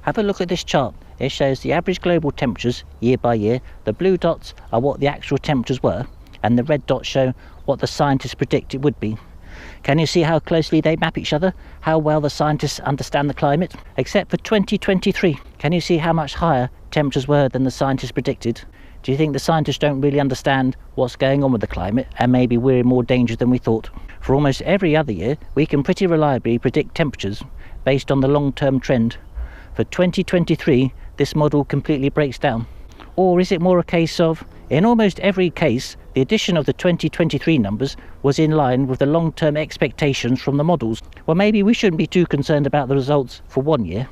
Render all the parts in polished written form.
Have a look at this chart. It shows the average global temperatures year by year. The blue dots are what the actual temperatures were, and the red dots show what the scientists predict it would be. Can you see how closely they map each other? How well the scientists understand the climate? Except for 2023. Can you see how much higher temperatures were than the scientists predicted? Do you think the scientists don't really understand what's going on with the climate, and maybe we're in more danger than we thought? For almost every other year, we can pretty reliably predict temperatures based on the long-term trend. For 2023, this model completely breaks down. Or is it more a case of, in almost every case, the addition of the 2023 numbers was in line with the long-term expectations from the models? Well, maybe we shouldn't be too concerned about the results for 1 year.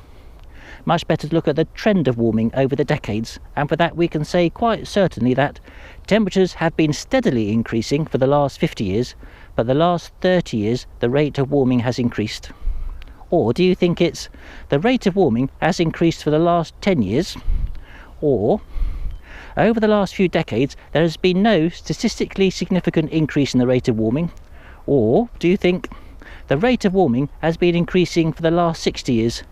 Much better to look at the trend of warming over the decades, and for that we can say quite certainly that temperatures have been steadily increasing for the last 50 years, but the last 30 years the rate of warming has increased. Or do you think it's the rate of warming has increased for the last 10 years? Or over the last few decades there has been no statistically significant increase in the rate of warming? Or do you think the rate of warming has been increasing for the last 60 years?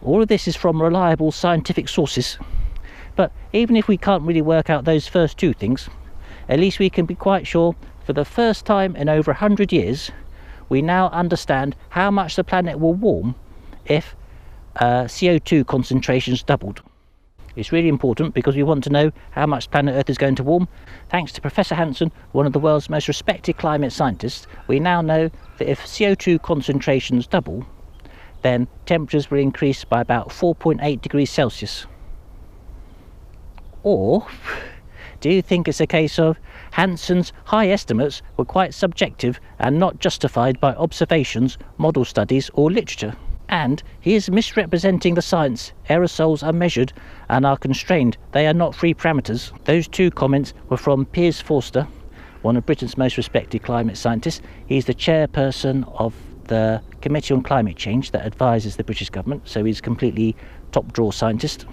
All of this is from reliable scientific sources. But even if we can't really work out those first two things, at least we can be quite sure for the first time in over 100 years we now understand how much the planet will warm if CO2 concentrations doubled. It's really important because we want to know how much planet Earth is going to warm. Thanks to Professor Hansen, one of the world's most respected climate scientists, we now know that if CO2 concentrations double, then temperatures will increase by about 4.8 degrees Celsius. Or do you think it's a case of Hansen's high estimates were quite subjective and not justified by observations, model studies or literature? And he is misrepresenting the science. Aerosols are measured and are constrained. They are not free parameters. Those two comments were from Piers Forster, one of Britain's most respected climate scientists. He's the chairperson of the Committee on Climate Change that advises the British government, so he's a completely top-drawer scientist.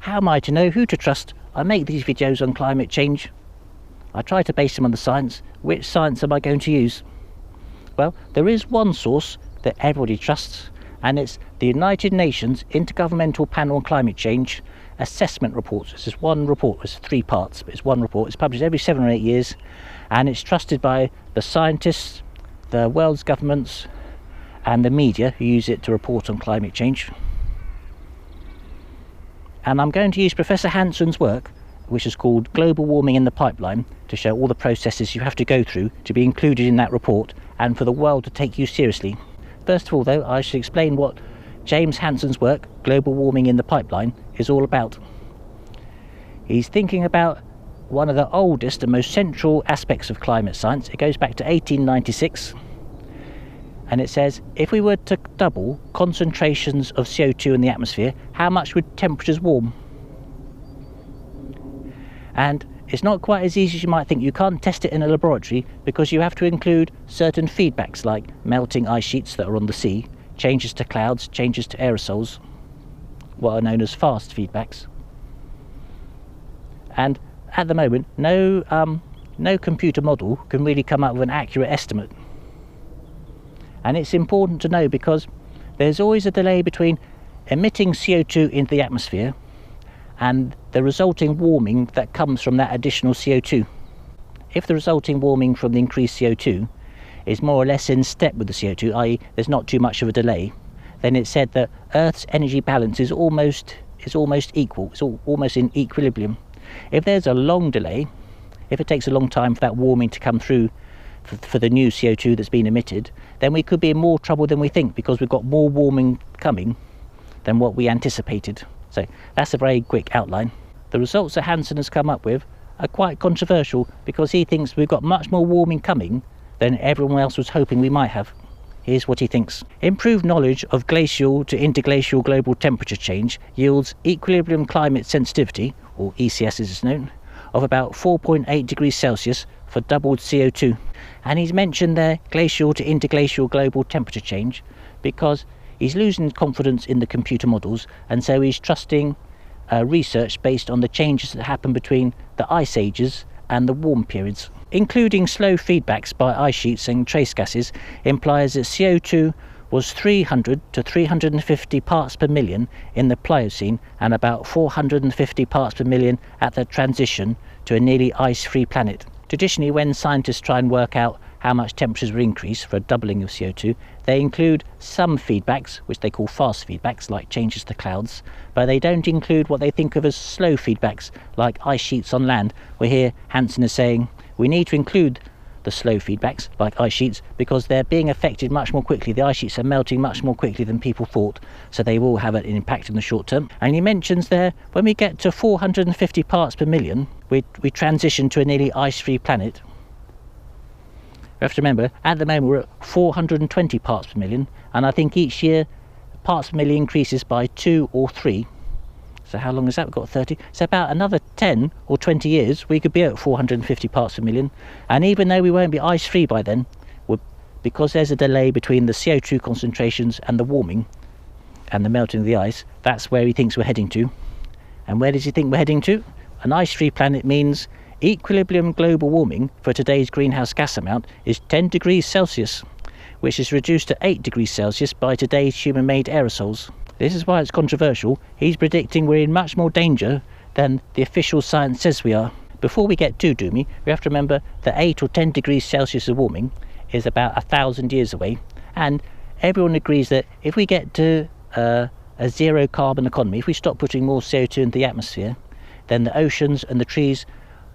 How am I to know who to trust? I make these videos on climate change. I try to base them on the science. Which science am I going to use? Well, there is one source that everybody trusts, and it's the United Nations Intergovernmental Panel on Climate Change assessment reports. This is one report. It's 3 parts, but it's one report. It's published every 7 or 8 years, and it's trusted by the scientists, the world's governments, and the media who use it to report on climate change. And I'm going to use Professor Hansen's work, which is called Global Warming in the Pipeline, to show all the processes you have to go through to be included in that report and for the world to take you seriously. First of all, though, I should explain what James Hansen's work, Global Warming in the Pipeline, is all about. He's thinking about one of the oldest and most central aspects of climate science. It goes back to 1896. And it says, if we were to double concentrations of CO2 in the atmosphere, how much would temperatures warm? And it's not quite as easy as you might think. You can't test it in a laboratory because you have to include certain feedbacks like melting ice sheets that are on the sea, changes to clouds, changes to aerosols, what are known as fast feedbacks. And at the moment, no computer model can really come up with an accurate estimate. And it's important to know because there's always a delay between emitting CO2 into the atmosphere and the resulting warming that comes from that additional CO2. If the resulting warming from the increased CO2 is more or less in step with the CO2, i.e. there's not too much of a delay, then it's said that Earth's energy balance is almost equal, it's almost in equilibrium. If there's a long delay, if it takes a long time for that warming to come through for the new CO2 that's been emitted, then we could be in more trouble than we think because we've got more warming coming than what we anticipated. So that's a very quick outline. The results that Hansen has come up with are quite controversial because he thinks we've got much more warming coming than everyone else was hoping we might have. Here's what he thinks. Improved knowledge of glacial to interglacial global temperature change yields equilibrium climate sensitivity, or ECS as it's known, of about 4.8 degrees Celsius for doubled CO2. And he's mentioned there glacial to interglacial global temperature change because he's losing confidence in the computer models, and so he's trusting research based on the changes that happen between the ice ages and the warm periods. Including slow feedbacks by ice sheets and trace gases implies that CO2 was 300 to 350 parts per million in the Pliocene and about 450 parts per million at the transition to a nearly ice-free planet. Traditionally, when scientists try and work out how much temperatures will increase for a doubling of CO2, they include some feedbacks, which they call fast feedbacks, like changes to clouds, but they don't include what they think of as slow feedbacks, like ice sheets on land, where here Hansen is saying we need to include the slow feedbacks, like ice sheets, because they're being affected much more quickly. The ice sheets are melting much more quickly than people thought, so they will have an impact in the short term. And he mentions there, when we get to 450 parts per million, we transition to a nearly ice-free planet. We have to remember, at the moment we're at 420 parts per million, and I think each year parts per million increases by 2 or 3. So how long is that? We've got 30. So about another 10 or 20 years, we could be at 450 parts per million. And even though we won't be ice-free by then, because there's a delay between the CO2 concentrations and the warming and the melting of the ice, that's where he thinks we're heading to. And where does he think we're heading to? An ice-free planet means equilibrium global warming for today's greenhouse gas amount is 10 degrees Celsius, which is reduced to 8 degrees Celsius by today's human-made aerosols. This is why it's controversial. He's predicting we're in much more danger than the official science says we are. Before we get too doomy, we have to remember that 8 or 10 degrees Celsius of warming is about 1,000 years away, and everyone agrees that if we get to a zero carbon economy, if we stop putting more CO2 into the atmosphere, then the oceans and the trees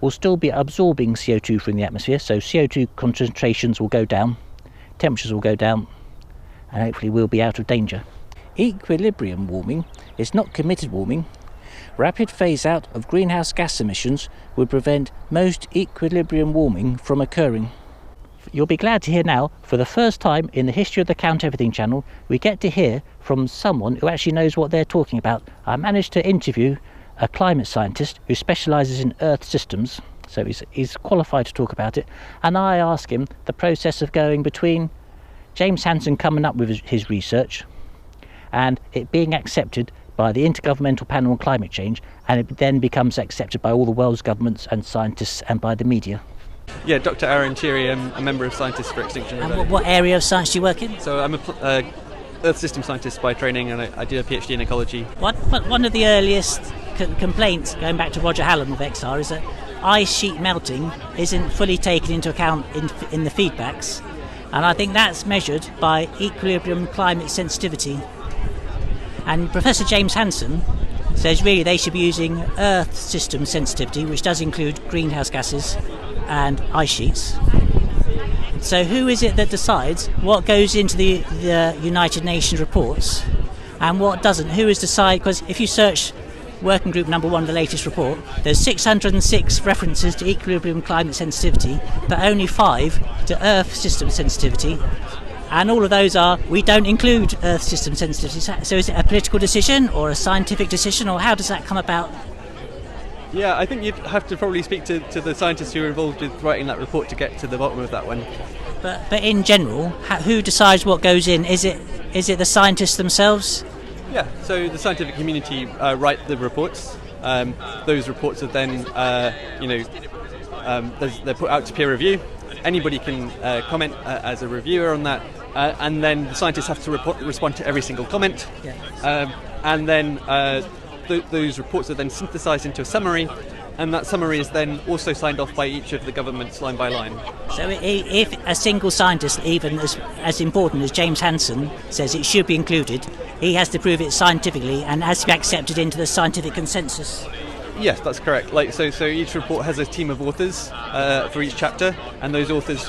will still be absorbing CO2 from the atmosphere, so CO2 concentrations will go down, temperatures will go down, and hopefully we'll be out of danger. Equilibrium warming is not committed warming. Rapid phase out of greenhouse gas emissions would prevent most equilibrium warming from occurring. You'll be glad to hear now, for the first time in the history of the Count Everything channel, we get to hear from someone who actually knows what they're talking about. I managed to interview a climate scientist who specialises in Earth systems, so he's qualified to talk about it, and I asked him the process of going between James Hansen coming up with his research and it being accepted by the Intergovernmental Panel on Climate Change, and it then becomes accepted by all the world's governments and scientists and by the media. Yeah, Dr. Aaron Cheery, I'm a member of Scientists for Extinction Rebellion. And what area of science do you work in? So I'm a Earth system scientist by training, and I did a PhD in ecology. One of the earliest complaints, going back to Roger Hallam of XR, is that ice sheet melting isn't fully taken into account in the feedbacks, and I think that's measured by equilibrium climate sensitivity. And Professor James Hansen says really they should be using Earth system sensitivity, which does include greenhouse gases and ice sheets. So who is it that decides what goes into the United Nations reports and what doesn't? Who is decide? Because if you search Working Group number 1, the latest report, there's 606 references to equilibrium climate sensitivity, but only 5 to Earth system sensitivity. And all of those are, we don't include Earth system sensitivity. So is it a political decision or a scientific decision, or how does that come about? Yeah, I think you'd have to probably speak to the scientists who were involved with writing that report to get to the bottom of that one. But in general, who decides what goes in? Is it the scientists themselves? Yeah, so the scientific community write the reports. Those reports are then, they're put out to peer review. Anybody can comment as a reviewer on that, and then the scientists have to respond to every single comment. Yeah. And then those reports are then synthesized into a summary, and that summary is then also signed off by each of the governments line by line. So if a single scientist, even as important as James Hansen, says it should be included, he has to prove it scientifically and has to be accepted into the scientific consensus. Yes, that's correct. So each report has a team of authors for each chapter, and those authors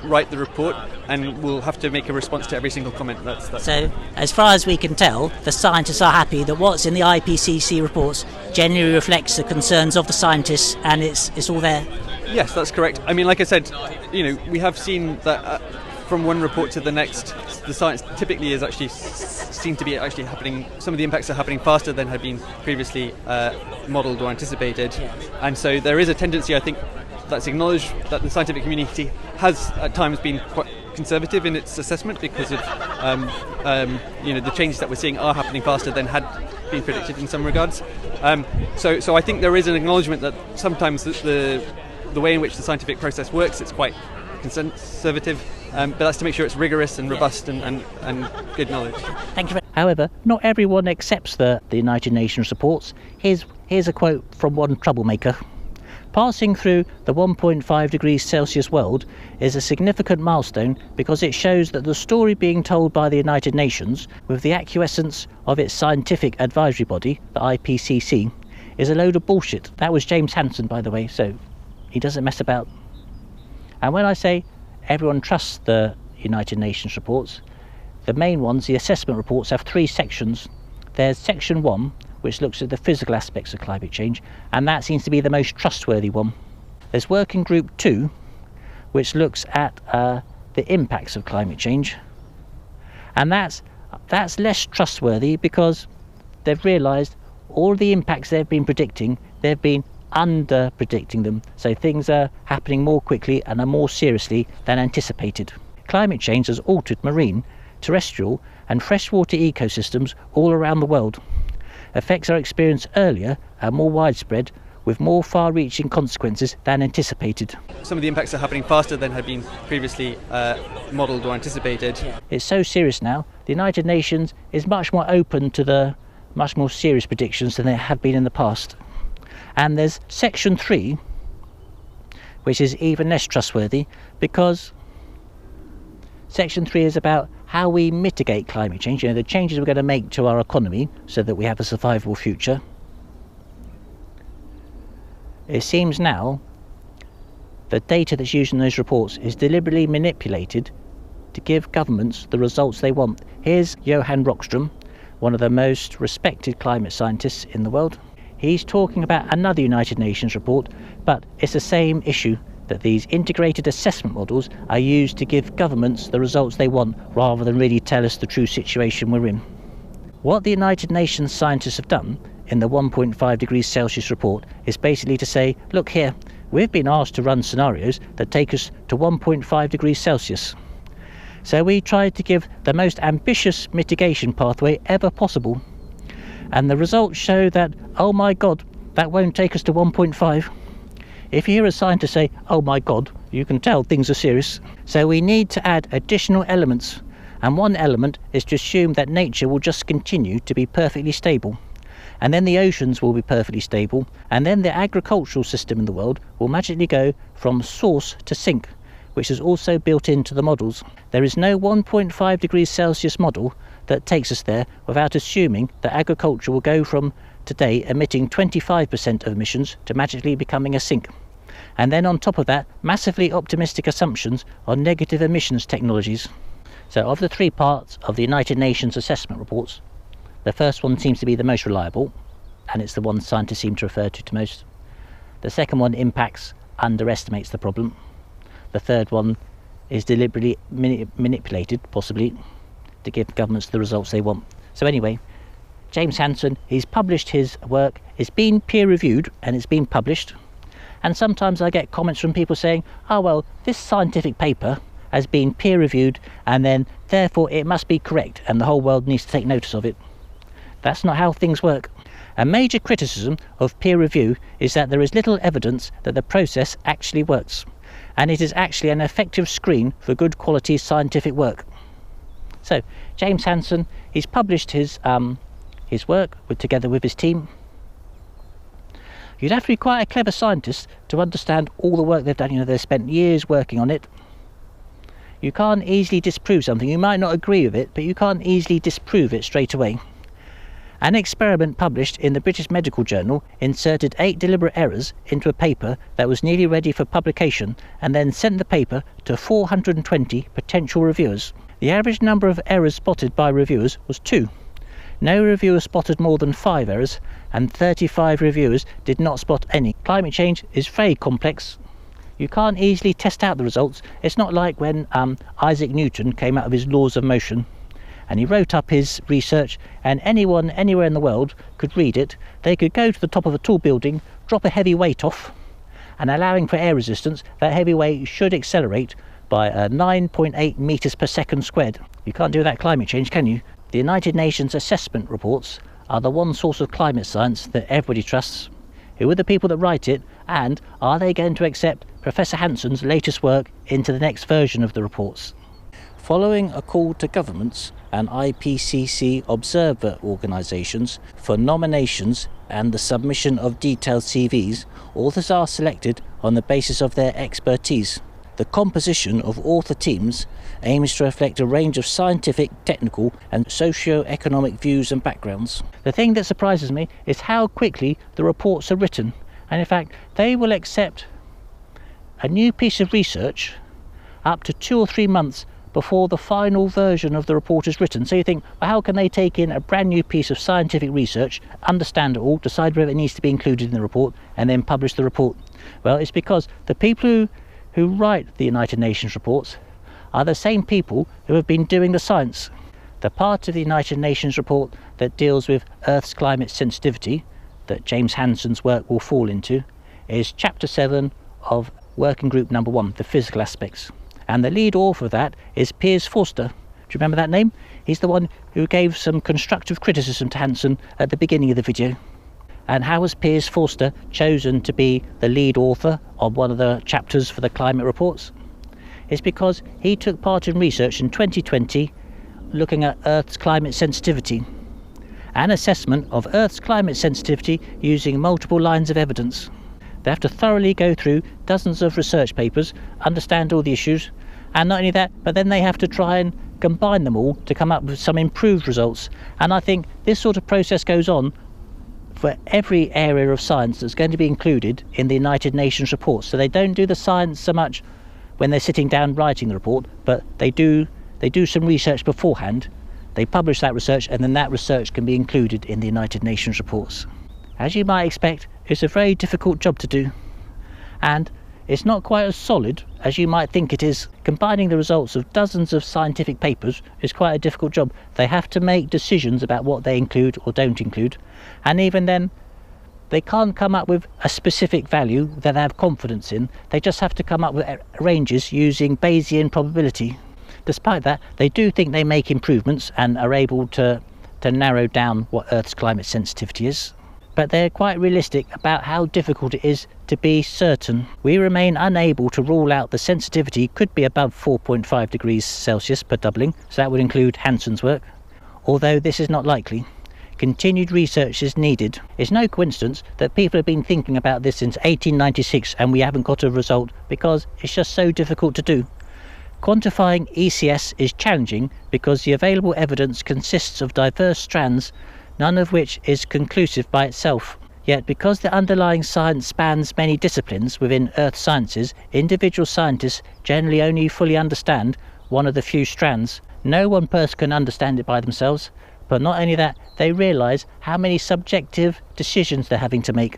write the report and will have to make a response to every single comment. That's so, as far as we can tell, the scientists are happy that what's in the IPCC reports generally reflects the concerns of the scientists, and it's all there. Yes, that's correct. I mean, like I said, we have seen that from one report to the next, the science typically is actually seem to be actually happening. Some of the impacts are happening faster than had been previously modelled or anticipated, and so there is a tendency, I think, that's acknowledged that the scientific community has at times been quite conservative in its assessment because of the changes that we're seeing are happening faster than had been predicted in some regards. So I think there is an acknowledgement that sometimes the way in which the scientific process works, it's quite conservative, but that's to make sure it's rigorous and robust and good knowledge. Thank you. However, not everyone accepts the United Nations reports. Here's a quote from one troublemaker. Passing through the 1.5 degrees Celsius world is a significant milestone because it shows that the story being told by the United Nations, with the acquiescence of its scientific advisory body, the IPCC, is a load of bullshit. That was James Hansen, by the way, so he doesn't mess about. And when I say everyone trusts the United Nations reports, the main ones, the assessment reports, have 3 sections. There's section 1, which looks at the physical aspects of climate change, and that seems to be the most trustworthy one. There's working group 2, which looks at the impacts of climate change, and that's less trustworthy because they've realised all the impacts they've been predicting, they've been under predicting them, so things are happening more quickly and are more seriously than anticipated. Climate change has altered marine, terrestrial and freshwater ecosystems all around the world. Effects are experienced earlier and more widespread, with more far-reaching consequences than anticipated. Some of the impacts are happening faster than had been previously modelled or anticipated. It's so serious now. The United Nations is much more open to the much more serious predictions than they have been in the past. And there's section 3, which is even less trustworthy, because section 3 is about how we mitigate climate change, the changes we're going to make to our economy so that we have a survivable future. It seems now the data that's used in those reports is deliberately manipulated to give governments the results they want. Here's Johan Rockström, one of the most respected climate scientists in the world. He's talking about another United Nations report, but it's the same issue, that these integrated assessment models are used to give governments the results they want rather than really tell us the true situation we're in. What the United Nations scientists have done in the 1.5 degrees Celsius report is basically to say, look here, we've been asked to run scenarios that take us to 1.5 degrees Celsius. So we tried to give the most ambitious mitigation pathway ever possible. And the results show that, oh my God, that won't take us to 1.5. If you hear a scientist say, oh my God, you can tell things are serious. So we need to add additional elements. And one element is to assume that nature will just continue to be perfectly stable. And then the oceans will be perfectly stable. And then the agricultural system in the world will magically go from source to sink, which is also built into the models. There is no 1.5 degrees Celsius model that takes us there without assuming that agriculture will go from today emitting 25% of emissions to magically becoming a sink. And then on top of that, massively optimistic assumptions on negative emissions technologies. So of the 3 parts of the United Nations assessment reports, the first one seems to be the most reliable, and it's the one scientists seem to refer to most. The second one underestimates the problem. The third one is deliberately manipulated, possibly, to give governments the results they want. So anyway, James Hansen, he's published his work, it's been peer reviewed and it's been published, and sometimes I get comments from people saying, oh well, this scientific paper has been peer reviewed and then therefore it must be correct and the whole world needs to take notice of it. That's not how things work. A major criticism of peer review is that there is little evidence that the process actually works, and it is actually an effective screen for good quality scientific work. So James Hansen, he's published his work together with his team. You'd have to be quite a clever scientist to understand all the work they've done. They've spent years working on it. You can't easily disprove something. You might not agree with it, but you can't easily disprove it straight away. An experiment published in the British Medical Journal inserted 8 deliberate errors into a paper that was nearly ready for publication and then sent the paper to 420 potential reviewers. The average number of errors spotted by reviewers was 2. No reviewer spotted more than 5 errors, and 35 reviewers did not spot any. Climate change is very complex. You can't easily test out the results. It's not like when Isaac Newton came out of his laws of motion and he wrote up his research, and anyone anywhere in the world could read it. They could go to the top of a tall building, drop a heavy weight off, and allowing for air resistance, that heavy weight should accelerate by 9.8 meters per second squared. You can't do that climate change, can you? The United Nations assessment reports are the one source of climate science that everybody trusts. Who are the people that write it, and are they going to accept Professor Hansen's latest work into the next version of the reports? Following a call to governments and IPCC observer organisations for nominations and the submission of detailed CVs, authors are selected on the basis of their expertise. The composition of author teams aims to reflect a range of scientific, technical and socio-economic views and backgrounds. The thing that surprises me is how quickly the reports are written, and in fact they will accept a new piece of research up to 2 or 3 months before the final version of the report is written. So you think, well, how can they take in a brand new piece of scientific research, understand it all, decide whether it needs to be included in the report, and then publish the report? Well, it's because the people who write the United Nations reports are the same people who have been doing the science. The part of the United Nations report that deals with Earth's climate sensitivity, that James Hansen's work will fall into, is Chapter 7 of Working Group Number 1, the physical aspects. And the lead author of that is Piers Forster. Do you remember that name? He's the one who gave some constructive criticism to Hansen at the beginning of the video. And how was Piers Forster chosen to be the lead author of one of the chapters for the climate reports? It's because he took part in research in 2020 looking at Earth's climate sensitivity, an assessment of Earth's climate sensitivity using multiple lines of evidence. They have to thoroughly go through dozens of research papers, understand all the issues, and not only that, but then they have to try and combine them all to come up with some improved results. And I think this sort of process goes on for every area of science that's going to be included in the United Nations reports. So they don't do the science so much when they're sitting down writing the report, but they do some research beforehand, they publish that research, and then that research can be included in the United Nations reports. As you might expect, it's a very difficult job to do, and it's not quite as solid as you might think it is. Combining the results of dozens of scientific papers is quite a difficult job. They have to make decisions about what they include or don't include, and even then they can't come up with a specific value that they have confidence in. They just have to come up with ranges using Bayesian probability. Despite that, they do think they make improvements and are able to narrow down what Earth's climate sensitivity is. But they're quite realistic about how difficult it is to be certain. We remain unable to rule out the sensitivity could be above 4.5 degrees Celsius per doubling, so that would include Hansen's work, although this is not likely. Continued research is needed. It's no coincidence that people have been thinking about this since 1896 and we haven't got a result, because it's just so difficult to do. Quantifying ECS is challenging because the available evidence consists of diverse strands, none of which is conclusive by itself. Yet because the underlying science spans many disciplines within earth sciences, individual scientists generally only fully understand one of the few strands. No one person can understand it by themselves, but not only that, they realise how many subjective decisions they're having to make.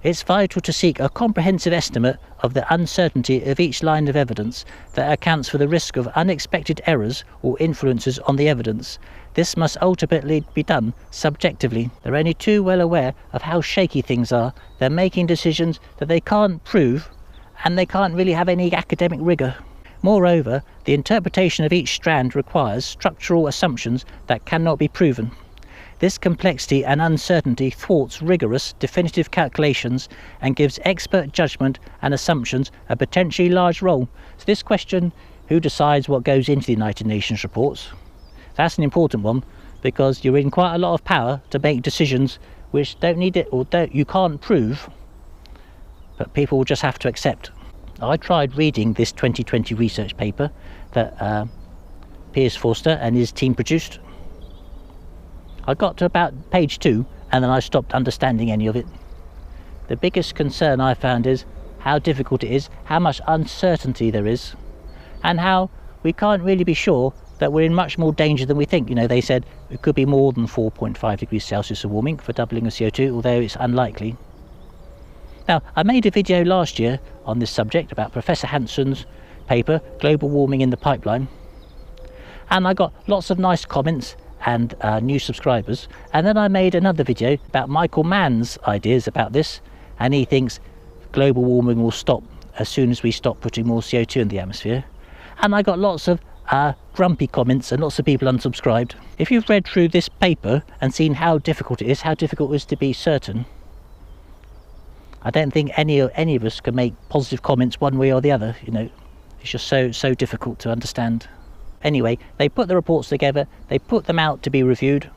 It's vital to seek a comprehensive estimate of the uncertainty of each line of evidence that accounts for the risk of unexpected errors or influences on the evidence. This must ultimately be done subjectively. They're only too well aware of how shaky things are. They're making decisions that they can't prove, and they can't really have any academic rigour. Moreover, the interpretation of each strand requires structural assumptions that cannot be proven. This complexity and uncertainty thwarts rigorous, definitive calculations and gives expert judgment and assumptions a potentially large role. So this question, who decides what goes into the United Nations reports? That's an important one, because you're in quite a lot of power to make decisions which don't need it or you can't prove, but people will just have to accept. I tried reading this 2020 research paper that Piers Forster and his team produced. I got to about page 2 and then I stopped understanding any of it. The biggest concern I found is how difficult it is, how much uncertainty there is, and how we can't really be sure that we're in much more danger than we think. You know, they said it could be more than 4.5 degrees Celsius of warming for doubling of CO2, although it's unlikely. Now, I made a video last year on this subject about Professor Hansen's paper, Global Warming in the Pipeline, and I got lots of nice comments and new subscribers. And then I made another video about Michael Mann's ideas about this, and he thinks global warming will stop as soon as we stop putting more CO2 in the atmosphere. And I got lots of grumpy comments and lots of people unsubscribed. If you've read through this paper and seen how difficult it is, how difficult it is to be certain, I don't think any of us can make positive comments one way or the other. You know, it's just so difficult to understand. Anyway, they put the reports together, they put them out to be reviewed,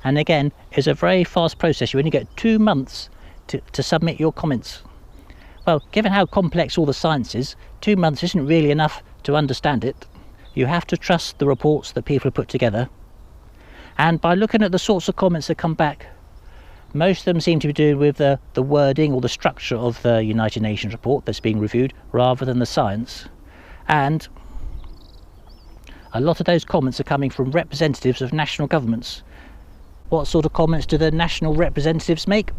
and again, it's a very fast process. You only get 2 months to submit your comments. Well, given how complex all the science is, 2 months isn't really enough to understand it. You have to trust the reports that people have put together. And by looking at the sorts of comments that come back, most of them seem to be doing with the wording or the structure of the United Nations report that's being reviewed, rather than the science. And a lot of those comments are coming from representatives of national governments. What sort of comments do the national representatives make?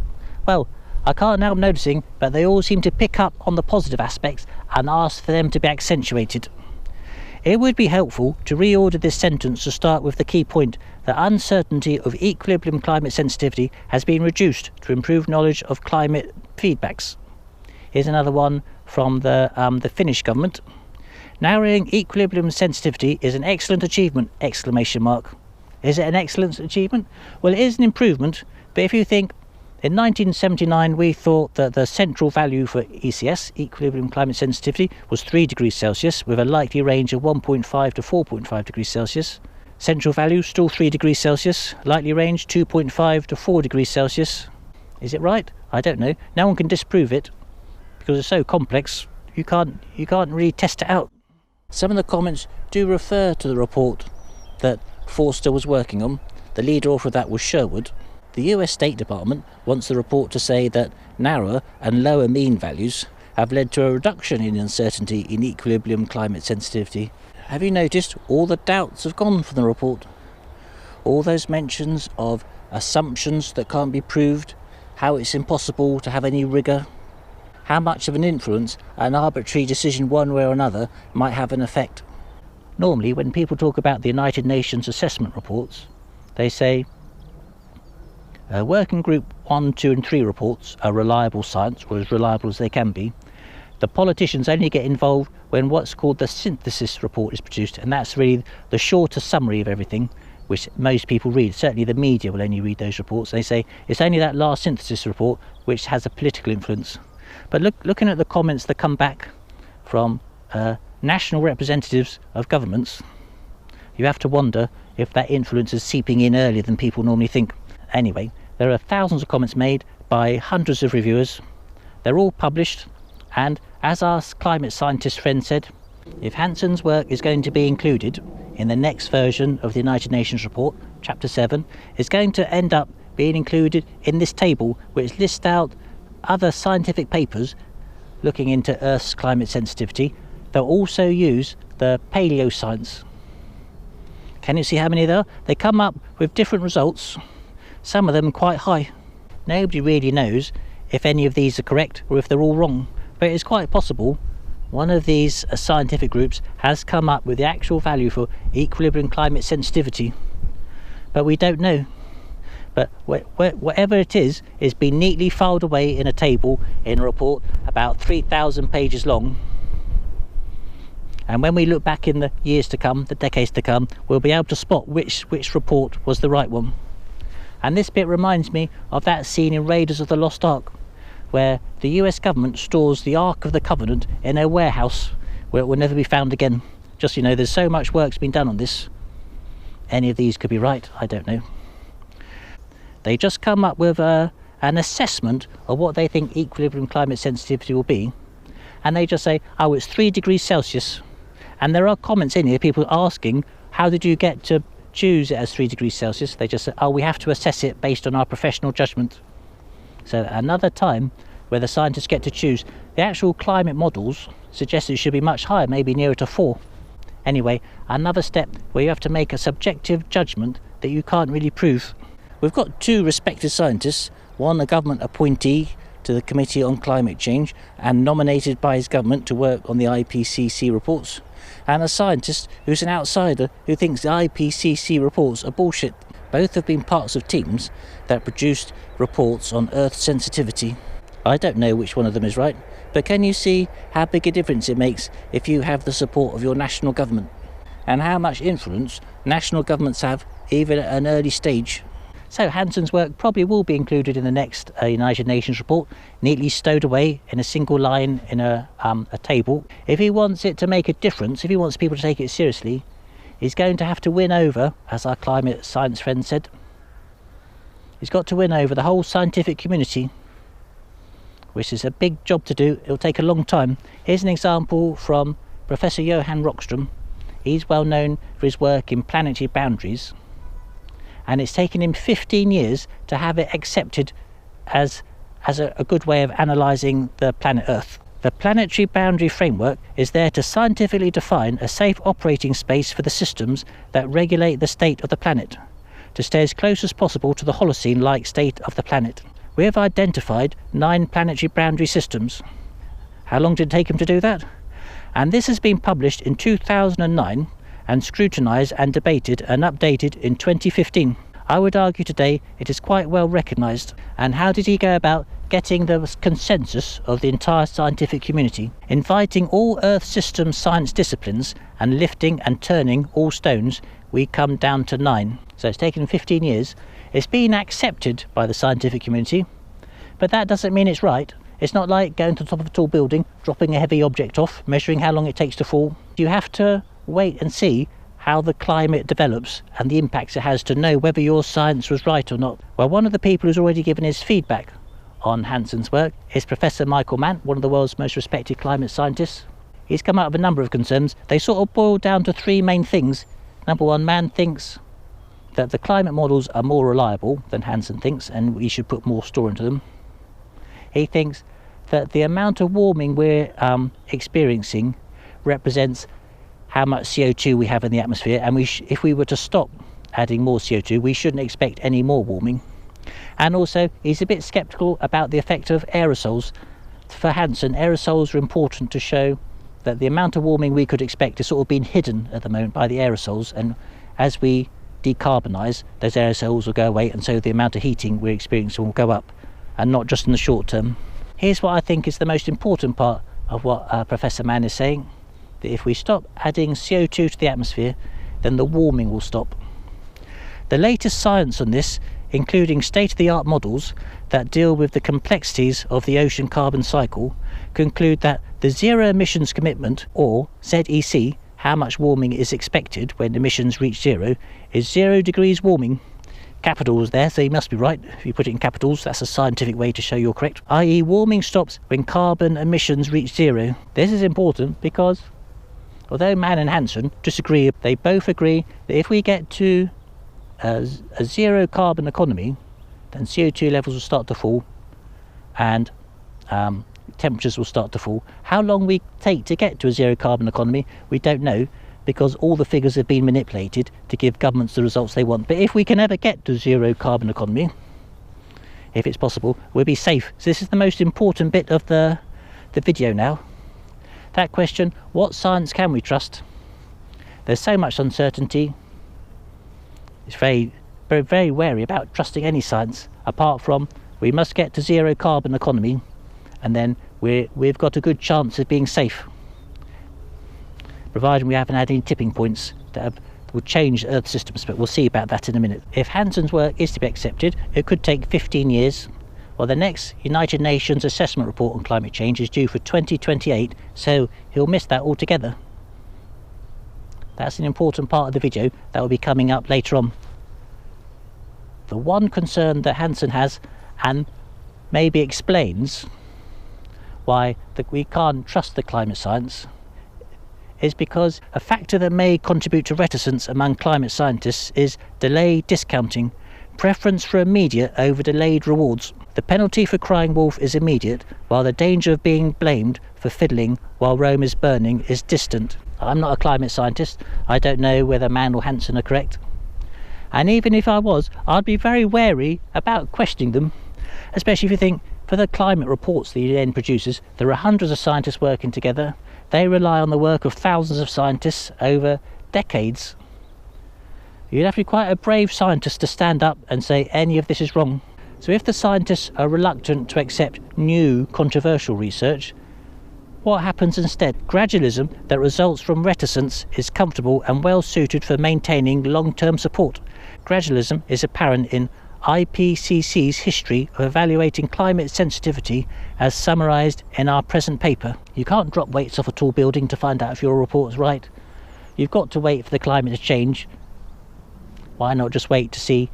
Well, I can't help noticing, but they all seem to pick up on the positive aspects and ask for them to be accentuated. It would be helpful to reorder this sentence to start with the key point that uncertainty of equilibrium climate sensitivity has been reduced to improve knowledge of climate feedbacks. Here's another one from the Finnish government. Narrowing equilibrium sensitivity is an excellent achievement! Exclamation mark. Is it an excellent achievement? Well, it is an improvement, but if you think in 1979 we thought that the central value for ECS, equilibrium climate sensitivity, was 3 degrees Celsius with a likely range of 1.5 to 4.5 degrees Celsius. Central value still 3 degrees Celsius, likely range 2.5 to 4 degrees Celsius. Is it right? I don't know. No one can disprove it because it's so complex. You can't really test it out. Some of the comments do refer to the report that Forster was working on. The lead author of that was Sherwood. The US State Department wants the report to say that narrower and lower mean values have led to a reduction in uncertainty in equilibrium climate sensitivity. Have you noticed all the doubts have gone from the report? All those mentions of assumptions that can't be proved, how it's impossible to have any rigour, how much of an influence an arbitrary decision one way or another might have an effect. Normally, when people talk about the United Nations assessment reports, they say Working Group 1, 2 and 3 reports are reliable science, or as reliable as they can be. The politicians only get involved when what's called the synthesis report is produced, and that's really the shorter summary of everything, which most people read. Certainly the media will only read those reports. They say it's only that last synthesis report which has a political influence. But looking at the comments that come back from national representatives of governments, you have to wonder if that influence is seeping in earlier than people normally think. Anyway, there are thousands of comments made by hundreds of reviewers. They're all published, and as our climate scientist friend said, if Hansen's work is going to be included in the next version of the United Nations report, Chapter 7, it's going to end up being included in this table which lists out other scientific papers looking into Earth's climate sensitivity that also use the paleoscience. Can you see how many there are? They come up with different results, some of them quite high. Nobody really knows if any of these are correct or if they're all wrong, but it's quite possible one of these scientific groups has come up with the actual value for equilibrium climate sensitivity, but we don't know. But whatever it is, it's been neatly filed away in a table in a report about 3,000 pages long. And when we look back in the years to come, the decades to come, we'll be able to spot which report was the right one. And this bit reminds me of that scene in Raiders of the Lost Ark, where the US government stores the Ark of the Covenant in a warehouse where it will never be found again. Just, you know, there's so much work's been done on this. Any of these could be right, I don't know. They just come up with an assessment of what they think equilibrium climate sensitivity will be, and they just say, oh, it's 3 degrees Celsius. And there are comments in here, people asking, how did you get to choose it as 3 degrees Celsius? They just say, oh, we have to assess it based on our professional judgment. So another time where the scientists get to choose. The actual climate models suggest it should be much higher, maybe nearer to 4. Anyway, another step where you have to make a subjective judgment that you can't really prove. We've got 2 respected scientists, one a government appointee to the Committee on Climate Change and nominated by his government to work on the IPCC reports, and a scientist who's an outsider who thinks the IPCC reports are bullshit. Both have been parts of teams that produced reports on Earth sensitivity. I don't know which one of them is right, but can you see how big a difference it makes if you have the support of your national government, and how much influence national governments have even at an early stage? So Hansen's work probably will be included in the next United Nations report, neatly stowed away in a single line in a table. If he wants it to make a difference, if he wants people to take it seriously, He's going to have to win over, as our climate science friend said, he's got to win over the whole scientific community, which is a big job to do. It'll take a long time. Here's an example from Professor Johan Rockström. He's well known for his work in planetary boundaries, and it's taken him 15 years to have it accepted as a good way of analysing the planet Earth. The planetary boundary framework is there to scientifically define a safe operating space for the systems that regulate the state of the planet, to stay as close as possible to the Holocene-like state of the planet. We have identified 9 planetary boundary systems. How long did it take him to do that? And this has been published in 2009 and scrutinised and debated and updated in 2015. I would argue today it is quite well recognised. And how did he go about getting the consensus of the entire scientific community? Inviting all Earth system science disciplines and lifting and turning all stones, we come down to 9. So it's taken 15 years. It's been accepted by the scientific community, but that doesn't mean it's right. It's not like going to the top of a tall building, dropping a heavy object off, measuring how long it takes to fall. You have to wait and see how the climate develops and the impacts it has to know whether your science was right or not. Well, one of the people who's already given his feedback on Hansen's work is Professor Michael Mann, one of the world's most respected climate scientists. He's come up with a number of concerns. They sort of boil down to 3 main things. Number 1, Mann thinks that the climate models are more reliable than Hansen thinks, and we should put more store into them. He thinks that the amount of warming we're experiencing represents how much CO2 we have in the atmosphere, and if we were to stop adding more CO2, we shouldn't expect any more warming. And also, he's a bit sceptical about the effect of aerosols. For Hansen, aerosols are important to show that the amount of warming we could expect is sort of being hidden at the moment by the aerosols, and as we decarbonise, those aerosols will go away, and so the amount of heating we're experiencing will go up, and not just in the short term. Here's what I think is the most important part of what Professor Mann is saying, that if we stop adding CO2 to the atmosphere, then the warming will stop. The latest science on this, including state-of-the-art models that deal with the complexities of the ocean carbon cycle, conclude that the zero emissions commitment, or ZEC, how much warming is expected when emissions reach zero, is 0 degrees warming. Capitals there, so you must be right. If you put it in capitals, that's a scientific way to show you're correct. I.e. warming stops when carbon emissions reach zero. This is important because although Mann and Hansen disagree, they both agree that if we get to a zero carbon economy, then CO2 levels will start to fall and temperatures will start to fall. How long we take to get to a zero carbon economy, we don't know, because all the figures have been manipulated to give governments the results they want. But if we can ever get to zero carbon economy, if it's possible, we'll be safe. So this is the most important bit of the video now. That question, what science can we trust? There's so much uncertainty. It's very, very, very wary about trusting any science, apart from we must get to zero carbon economy, and then we've got a good chance of being safe, providing we haven't had any tipping points that will change Earth systems, but we'll see about that in a minute. If Hansen's work is to be accepted, it could take 15 years. Well, the next United Nations assessment report on climate change is due for 2028, so he'll miss that altogether. That's an important part of the video that will be coming up later on. The one concern that Hansen has, and maybe explains why we can't trust the climate science, is because a factor that may contribute to reticence among climate scientists is delayed discounting, preference for immediate over delayed rewards. The penalty for crying wolf is immediate, while the danger of being blamed for fiddling while Rome is burning is distant. I'm not a climate scientist. I don't know whether Mann or Hansen are correct. And even if I was, I'd be very wary about questioning them, especially if you think, for the climate reports the UN produces, there are hundreds of scientists working together. They rely on the work of thousands of scientists over decades. You'd have to be quite a brave scientist to stand up and say any of this is wrong. So if the scientists are reluctant to accept new controversial research, what happens instead? Gradualism that results from reticence is comfortable and well suited for maintaining long-term support. Gradualism is apparent in IPCC's history of evaluating climate sensitivity as summarised in our present paper. You can't drop weights off a tall building to find out if your report's right. you've got to wait for the climate to change. Why not just wait to see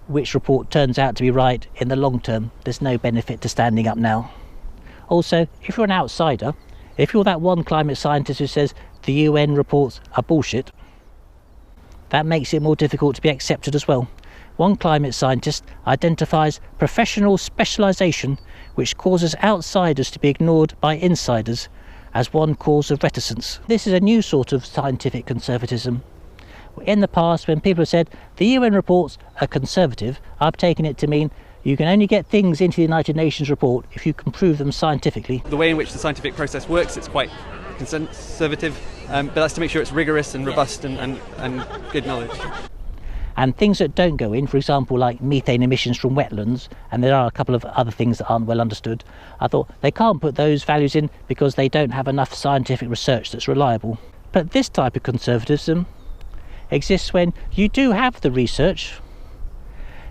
which report turns out to be right in the long term? There's no benefit to standing up now. Also, if you're an outsider, if you're that one climate scientist who says the UN reports are bullshit, that makes it more difficult to be accepted as well. One climate scientist identifies professional specialisation which causes outsiders to be ignored by insiders as one cause of reticence. This is a new sort of scientific conservatism. In the past, when people have said the UN reports are conservative, I've taken it to mean you can only get things into the United Nations report if you can prove them scientifically. The way in which the scientific process works, it's quite conservative, but that's to make sure it's rigorous and robust and good knowledge. And things that don't go in, for example, like methane emissions from wetlands, and there are a couple of other things that aren't well understood, I thought they can't put those values in because they don't have enough scientific research that's reliable. But this type of conservatism exists when you do have the research,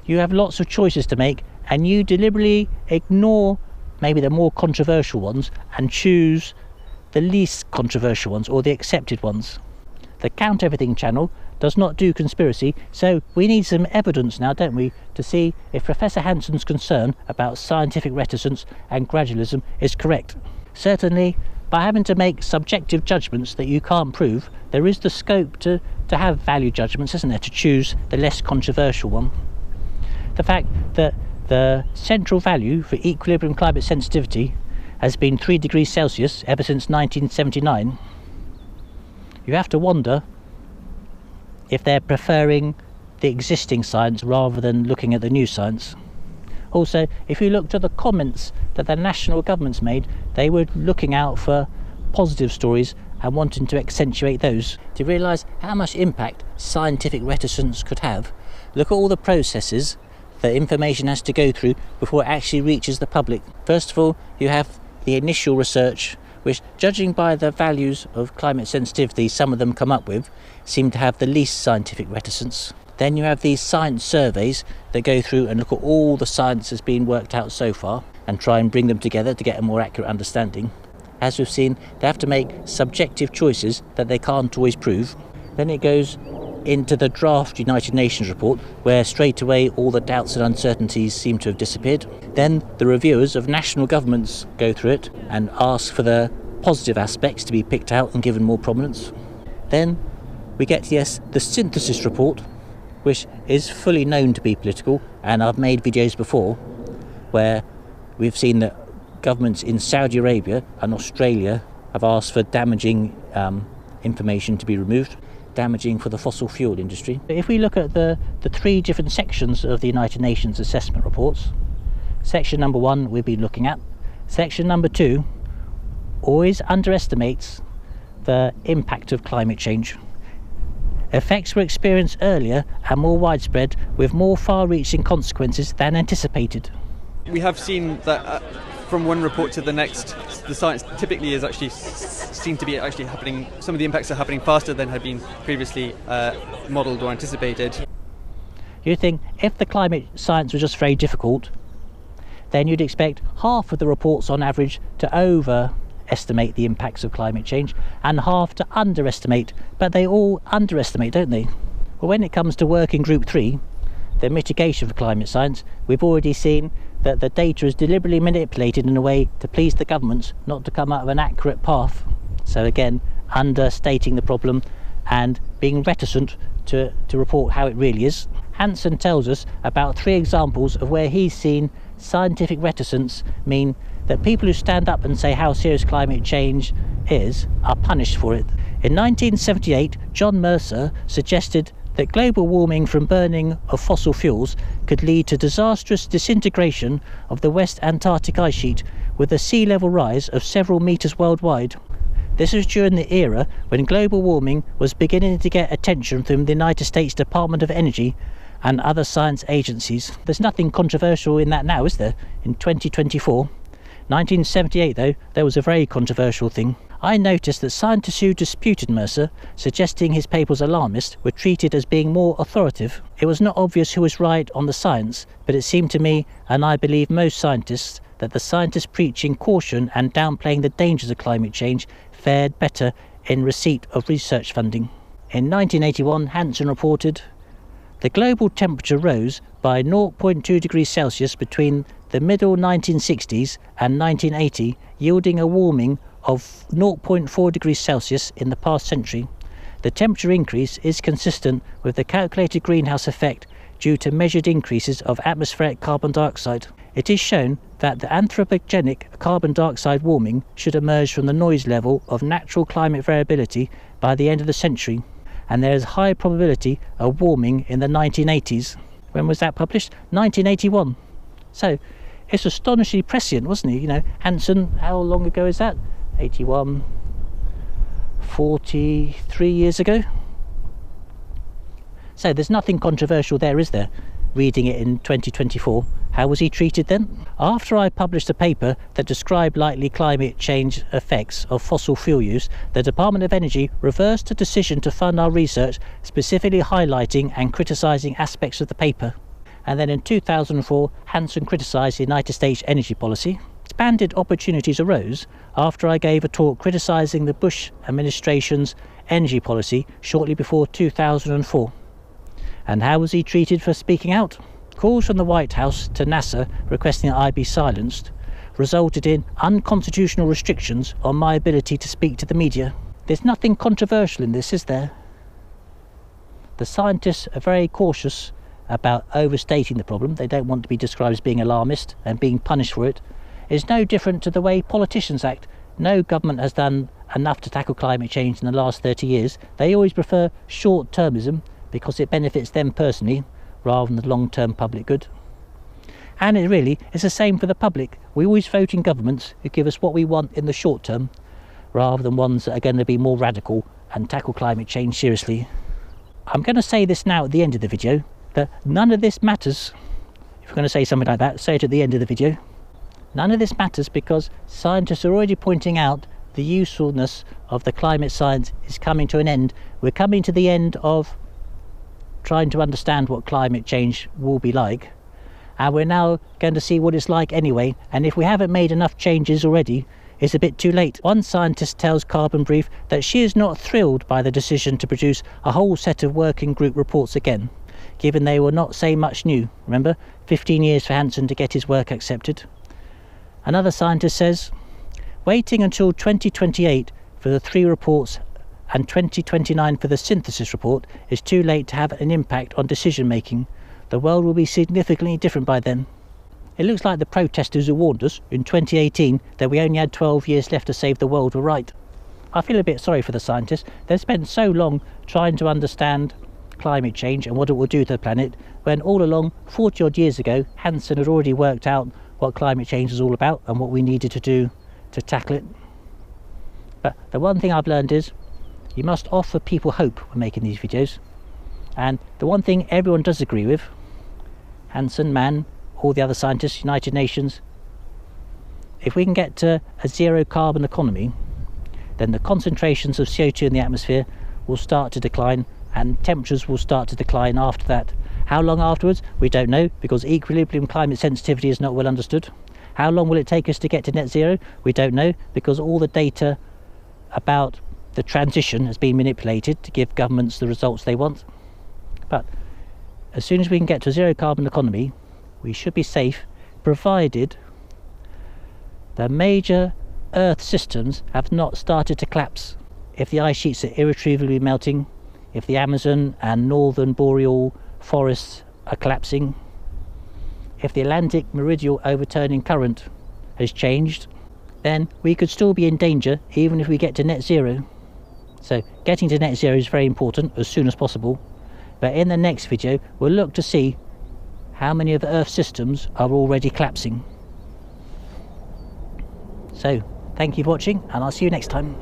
you have lots of choices to make, and you deliberately ignore maybe the more controversial ones and choose the least controversial ones or the accepted ones. The Count Everything channel does not do conspiracy, so we need some evidence now, don't we, to see if Professor Hansen's concern about scientific reticence and gradualism is correct. Certainly, by having to make subjective judgments that you can't prove, there is the scope to have value judgments, isn't there, to choose the less controversial one. The fact that the central value for equilibrium climate sensitivity has been 3 degrees Celsius ever since 1979, you have to wonder if they're preferring the existing science rather than looking at the new science. Also, if you looked at the comments that the national governments made, they were looking out for positive stories and wanting to accentuate those. To realise how much impact scientific reticence could have, look at all the processes that information has to go through before it actually reaches the public. First of all, you have the initial research, which, judging by the values of climate sensitivity some of them come up with, seem to have the least scientific reticence. Then you have these science surveys that go through and look at all the science that's been worked out so far and try and bring them together to get a more accurate understanding. As we've seen, they have to make subjective choices that they can't always prove. Then it goes into the draft United Nations report, where straight away all the doubts and uncertainties seem to have disappeared. Then the reviewers of national governments go through it and ask for the positive aspects to be picked out and given more prominence. Then we get, yes, the synthesis report, which is fully known to be political, and I've made videos before where we've seen that governments in Saudi Arabia and Australia have asked for damaging information to be removed, damaging for the fossil fuel industry. If we look at the 3 different sections of the United Nations assessment reports, section number 1 we've been looking at, section number 2 always underestimates the impact of climate change. Effects were experienced earlier and more widespread, with more far-reaching consequences than anticipated. We have seen that from one report to the next, the science typically is actually seem to be actually happening. Some of the impacts are happening faster than had been previously modelled or anticipated. You think if the climate science was just very difficult, then you'd expect half of the reports on average to overestimate the impacts of climate change and half to underestimate, but they all underestimate, don't they? Well, when it comes to working group 3, the mitigation for climate science, we've already seen that the data is deliberately manipulated in a way to please the governments not to come out of an accurate path. So again, understating the problem and being reticent to report how it really is. Hansen tells us about 3 examples of where he's seen scientific reticence mean that people who stand up and say how serious climate change is are punished for it. In 1978, John Mercer suggested that global warming from burning of fossil fuels could lead to disastrous disintegration of the West Antarctic ice sheet, with a sea level rise of several metres worldwide. This was during the era when global warming was beginning to get attention from the United States Department of Energy and other science agencies. There's nothing controversial in that now, is there, in 2024? 1978, though, there was a very controversial thing. I noticed that scientists who disputed Mercer, suggesting his paper was alarmist, were treated as being more authoritative. It was not obvious who was right on the science, but it seemed to me, and I believe most scientists, that the scientists preaching caution and downplaying the dangers of climate change fared better in receipt of research funding. In 1981, Hansen reported, "The global temperature rose by 0.2 degrees Celsius between the middle 1960s and 1980, yielding a warming of 0.4 degrees Celsius in the past century. The temperature increase is consistent with the calculated greenhouse effect due to measured increases of atmospheric carbon dioxide. It is shown that the anthropogenic carbon dioxide warming should emerge from the noise level of natural climate variability by the end of the century, and there is high probability of warming in the 1980s. When was that published? 1981. So it's astonishingly prescient, wasn't it? You know, Hansen, how long ago is that? 81, 43 years ago. So there's nothing controversial there, is there? Reading it in 2024. How was he treated then? After I published a paper that described likely climate change effects of fossil fuel use, the Department of Energy reversed the decision to fund our research, specifically highlighting and criticising aspects of the paper. And then in 2004, Hansen criticised the United States energy policy. Expanded opportunities arose after I gave a talk criticising the Bush administration's energy policy shortly before 2004. And how was he treated for speaking out? Calls from the White House to NASA requesting that I be silenced resulted in unconstitutional restrictions on my ability to speak to the media. There's nothing controversial in this, is there? The scientists are very cautious about overstating the problem. They don't want to be described as being alarmist and being punished for it. It's no different to the way politicians act. No government has done enough to tackle climate change in the last 30 years. They always prefer short-termism because it benefits them personally rather than the long-term public good. And it really is the same for the public. We always vote in governments who give us what we want in the short term rather than ones that are going to be more radical and tackle climate change seriously. I'm going to say this now at the end of the video, that none of this matters. If you're going to say something like that, say it at the end of the video. None of this matters because scientists are already pointing out the usefulness of the climate science is coming to an end. We're coming to the end of trying to understand what climate change will be like, and we're now going to see what it's like anyway, and if we haven't made enough changes already, it's a bit too late. One scientist tells Carbon Brief that she is not thrilled by the decision to produce a whole set of working group reports again, given they will not say much new. Remember, 15 years for Hansen to get his work accepted. Another scientist says, waiting until 2028 for the 3 reports and 2029 for the synthesis report is too late to have an impact on decision making. The world will be significantly different by then. It looks like the protesters who warned us in 2018 that we only had 12 years left to save the world were right. I feel a bit sorry for the scientists. They've spent so long trying to understand climate change and what it will do to the planet, when all along, 40 odd years ago, Hansen had already worked out what climate change is all about and what we needed to do to tackle it. But the one thing I've learned is you must offer people hope when making these videos. And the one thing everyone does agree with, Hansen, Mann, all the other scientists, United Nations, if we can get to a zero carbon economy, then the concentrations of CO2 in the atmosphere will start to decline and temperatures will start to decline after that. How long afterwards? We don't know, because equilibrium climate sensitivity is not well understood. How long will it take us to get to net zero? We don't know, because all the data about the transition has been manipulated to give governments the results they want. But as soon as we can get to a zero carbon economy, we should be safe, provided the major Earth systems have not started to collapse. If the ice sheets are irretrievably melting, if the Amazon and northern boreal forests are collapsing, if the Atlantic meridional overturning current has changed, then we could still be in danger even if we get to net zero. So getting to net zero is very important as soon as possible. But in the next video, we'll look to see how many of the Earth's systems are already collapsing. So, thank you for watching, and I'll see you next time.